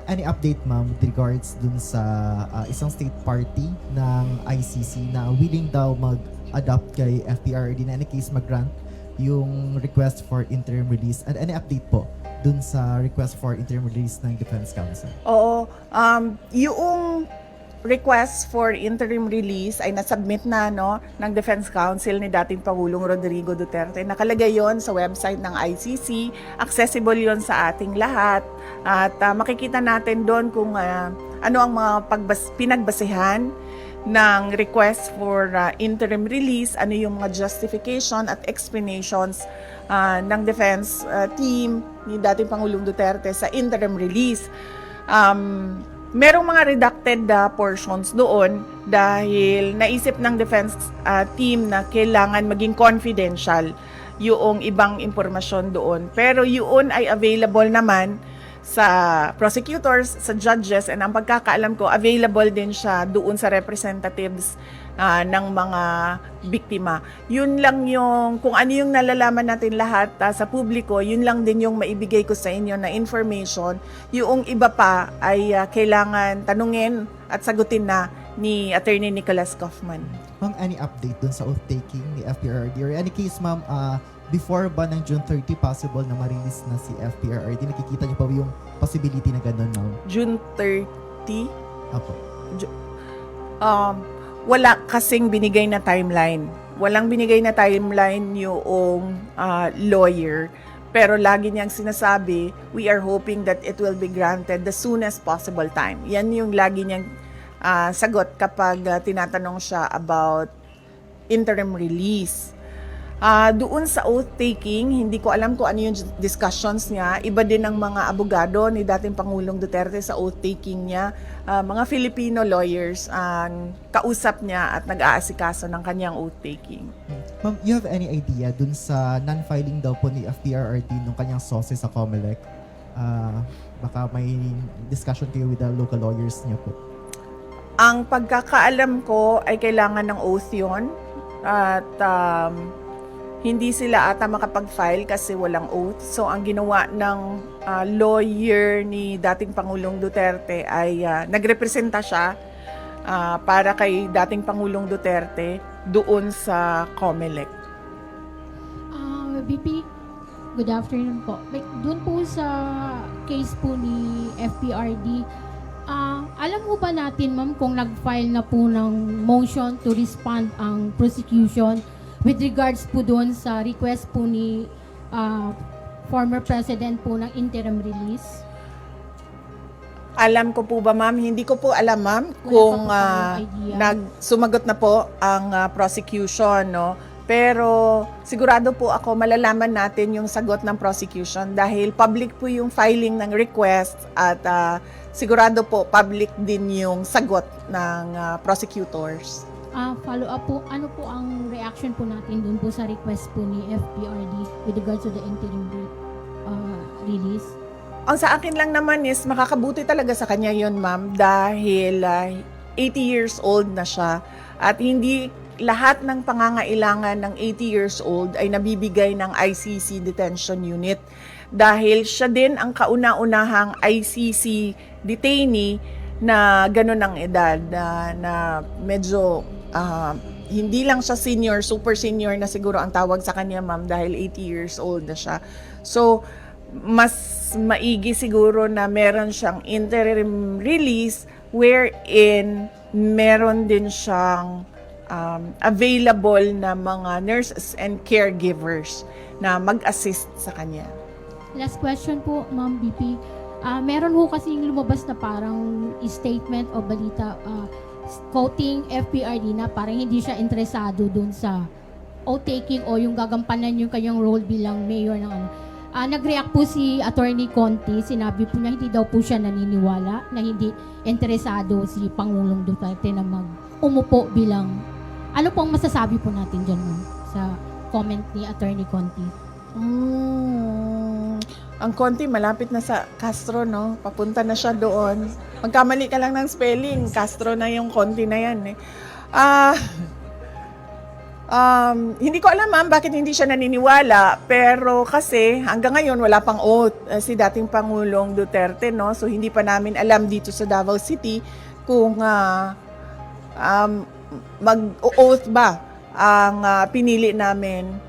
Any update, ma'am, with regards dun sa isang state party ng ICC na willing daw mag-adopt kay FPRD na any case mag-grant yung request for interim release? And any update po dun sa request for interim release ng Defense Council? Oo, yung request for interim release ay nasubmit na ng Defense Council ni dating Pangulong Rodrigo Duterte. Nakalagay yon sa website ng ICC, accessible yon sa ating lahat at makikita natin doon kung ano ang mga pinagbasehan ng request for interim release, ano yung mga justification at explanations ng defense team ni dating Pangulong Duterte sa interim release. Merong mga redacted portions doon dahil naisip ng defense team na kailangan maging confidential yung ibang impormasyon doon. Pero yun ay available naman sa prosecutors, sa judges, and ang pagkakaalam ko, available din siya doon sa representatives ng mga biktima. Yun lang yung, kung ano yung nalalaman natin lahat sa publiko, yun lang din yung maibigay ko sa inyo na information. Yung iba pa ay kailangan tanungin at sagutin na ni Attorney Nicholas Kaufman. Ma'am, any update dun sa oath-taking ni FPRD? Or any case, ma'am, before ba ng June 30 possible na ma-release na si FPRD? Nakikita niyo pa yung possibility na gano'n, ma'am? June 30? Apo. Wala kasing binigay na timeline. Walang binigay na timeline yung lawyer. Pero lagi niyang sinasabi, we are hoping that it will be granted the soonest possible time. Yan yung lagi niyang sagot kapag tinatanong siya about interim release. Doon sa oath-taking, hindi ko alam kung ano yung discussions niya. Iba din ang mga abogado ni dating Pangulong Duterte sa oath-taking niya. Mga Filipino lawyers ang kausap niya at nag-aasikaso ng kanyang oath-taking. Ma'am, you have any idea dun sa non-filing daw po ni FPRRD nung kanyang sauce sa COMELEC? Baka may discussion kayo with the local lawyers niya po. Ang pagkakaalam ko ay kailangan ng oath yun. At hindi sila ata makapag-file kasi walang oath. So, ang ginawa ng lawyer ni dating Pangulong Duterte ay nagrepresenta siya para kay dating Pangulong Duterte doon sa COMELEC. VP, good afternoon po. Doon po sa case po ni FPRD, alam mo ba natin, ma'am, kung nag-file na po ng motion to respond ang prosecution with regards po doon sa request po ni former president po ng interim release? Alam ko po ba, ma'am? Hindi ko po alam, ma'am, kung sumagot na po ang prosecution, no? Pero sigurado po ako malalaman natin yung sagot ng prosecution dahil public po yung filing ng request at sigurado po public din yung sagot ng prosecutors. Follow up po, ano po ang reaction po natin dun po sa request po ni FPRD with regards to the interim release? Ang sa akin lang naman is makakabuti talaga sa kanya yon, ma'am, dahil 80 years old na siya at hindi lahat ng pangangailangan ng 80 years old ay nabibigay ng ICC detention unit dahil siya din ang kauna-unahang ICC detainee na gano'n ang edad na medyo hindi lang siya senior, super senior na siguro ang tawag sa kanya, ma'am, dahil 80 years old na siya. So, mas maigi siguro na meron siyang interim release wherein meron din siyang available na mga nurses and caregivers na mag-assist sa kanya. Last question po, Ma'am BP. Meron ho kasing lumabas na parang statement o balita quoting FPRD na parang hindi siya interesado dun sa oath-taking o yung gagampanan yung kanyang role bilang mayor ng ano. Nag-react po si Attorney Conti, sinabi po niya hindi daw po siya naniniwala na hindi interesado si Pangulong Duterte na umupo bilang, ano pong masasabi po natin dyan, ma'am, sa comment ni Attorney Conti? Ang Conti malapit na sa Castro, no? Papunta na siya doon. Magkamali ka lang ng spelling, Castro na yung Conti na yan, eh. Hindi ko alam ma'am bakit hindi siya naniniwala, pero kasi hanggang ngayon wala pang oath si dating Pangulong Duterte, no? So hindi pa namin alam dito sa Davao City kung mag-oath ba ang pinili namin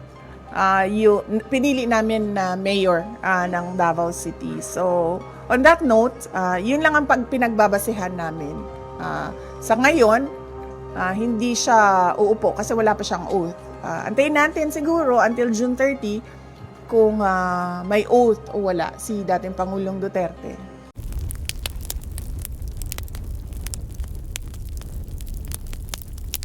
na mayor ng Davao City. So on that note, yun lang ang pinagbabasehan namin. Sa ngayon, hindi siya uupo kasi wala pa siyang oath. Antayin natin siguro until June 30 kung may oath o wala si dating Pangulong Duterte.